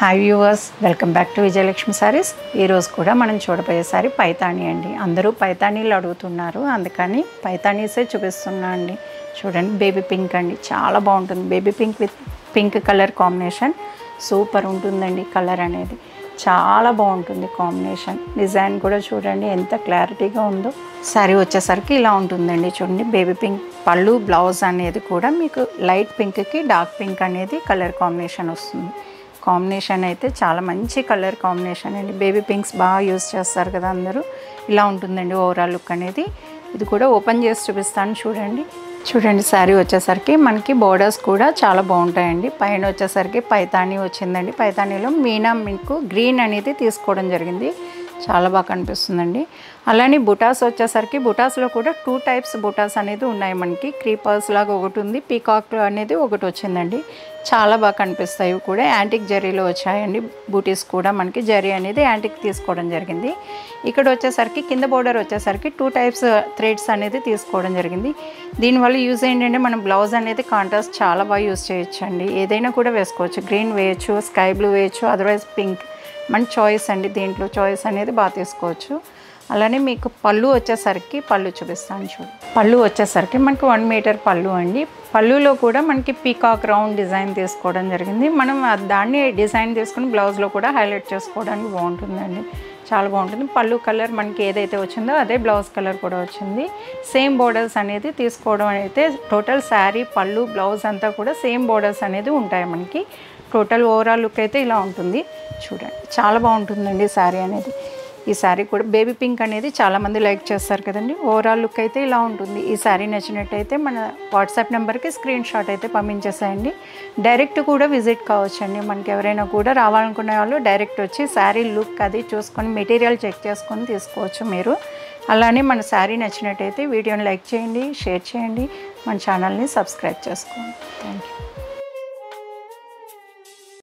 Hi viewers, welcome back to Vijayalakshmi saris. ఈరోజు కూడా మనం చూడబోయే సారీ పైతానీ అండి. అందరూ పైతానీలు అడుగుతున్నారు, అందుకని పైతానీసే చూపిస్తున్నా అండి. చూడండి, బేబీ పింక్ అండి, చాలా బాగుంటుంది. Baby pink with pink colour combination super ఉంటుందండి. కలర్ అనేది చాలా బాగుంటుంది కాంబినేషన్. డిజైన్ కూడా చూడండి ఎంత క్లారిటీగా ఉందో. సారీ వచ్చేసరికి ఇలా ఉంటుందండి. చూడండి, బేబీ పింక్ పళ్ళు, బ్లౌజ్ అనేది కూడా మీకు లైట్ పింక్కి డార్క్ పింక్ అనేది కలర్ కాంబినేషన్ వస్తుంది. కాంబినేషన్ అయితే చాలా మంచి కలర్ కాంబినేషన్ అండి. బేబీ పింక్స్ బాగా యూజ్ చేస్తారు కదా అందరూ. ఇలా ఉంటుందండి ఓవరాల్ లుక్ అనేది. ఇది కూడా ఓపెన్ చేసి చూపిస్తాను చూడండి. చూడండి, శారీ వచ్చేసరికి మనకి బోర్డర్స్ కూడా చాలా బాగుంటాయండి. పైన వచ్చేసరికి పైతానీ వచ్చిందండి. పైతానీలో మీనా మీకు గ్రీన్ అనేది తీసుకోవడం జరిగింది, చాలా బాగా కనిపిస్తుందండి. అలానే బుటాస్ వచ్చేసరికి బుటాస్లో కూడా 2 టైప్స్ బుటాస్ అనేది ఉన్నాయి మనకి. క్రీపర్స్ లాగా ఒకటి ఉంది, పీకాక్ అనేది ఒకటి వచ్చిందండి. చాలా బాగా కనిపిస్తాయి కూడా. యాంటిక్ జరీలో వచ్చాయండి బూటీస్ కూడా. మనకి జరీ అనేది యాంటిక్ తీసుకోవడం జరిగింది. ఇక్కడ వచ్చేసరికి కింద బోర్డర్ వచ్చేసరికి 2 టైప్స్ థ్రెడ్స్ అనేది తీసుకోవడం జరిగింది. దీనివల్ల యూజ్ ఏంటంటే మనం బ్లౌజ్ అనేది కాంట్రాస్ట్ చాలా బాగా యూజ్ చేయొచ్చండి. ఏదైనా కూడా వేసుకోవచ్చు. గ్రీన్ వేయచ్చు, స్కై బ్లూ వేయచ్చు, అదర్వైజ్ పింక్, మన చాయిస్ అండి. దీంట్లో చాయిస్ అనేది బాగా తీసుకోవచ్చు. అలానే మీకు పళ్ళు వచ్చేసరికి పళ్ళు చూపిస్తాను చూడు. పళ్ళు వచ్చేసరికి మనకి 1 మీటర్ పళ్ళు అండి. పళ్ళులో కూడా మనకి పీకాక్ రౌండ్ డిజైన్ తీసుకోవడం జరిగింది. మనం దాన్ని డిజైన్ తీసుకుని బ్లౌజ్లో కూడా హైలైట్ చేసుకోవడానికి బాగుంటుందండి, చాలా బాగుంటుంది. పళ్ళు కలర్ మనకి ఏదైతే వచ్చిందో అదే బ్లౌజ్ కలర్ కూడా వచ్చింది. సేమ్ బోర్డర్స్ అనేది తీసుకోవడం అయితే టోటల్ శారీ పళ్ళు బ్లౌజ్ అంతా కూడా సేమ్ బోర్డర్స్ అనేది ఉంటాయి మనకి. టోటల్ ఓవరాల్ లుక్ అయితే ఇలా ఉంటుంది. చూడండి, చాలా బాగుంటుందండి శారీ అనేది. ఈ శారీ కూడా బేబీ పింక్ అనేది చాలామంది లైక్ చేస్తారు కదండి. ఓవరాల్ లుక్ అయితే ఇలా ఉంటుంది. ఈ శారీ నచ్చినట్టయితే మన వాట్సాప్ నెంబర్కి స్క్రీన్ షాట్ అయితే పంపించేసేయండి. డైరెక్ట్ కూడా విజిట్ కావచ్చండి. మనకి ఎవరైనా కూడా రావాలనుకునే వాళ్ళు డైరెక్ట్ వచ్చి శారీ లుక్ అది చూసుకొని మెటీరియల్ చెక్ చేసుకొని తీసుకోవచ్చు మీరు. అలానే మన శారీ నచ్చినట్టయితే వీడియోని లైక్ చేయండి, షేర్ చేయండి, మన ఛానల్ని సబ్స్క్రైబ్ చేసుకోండి. Thank you.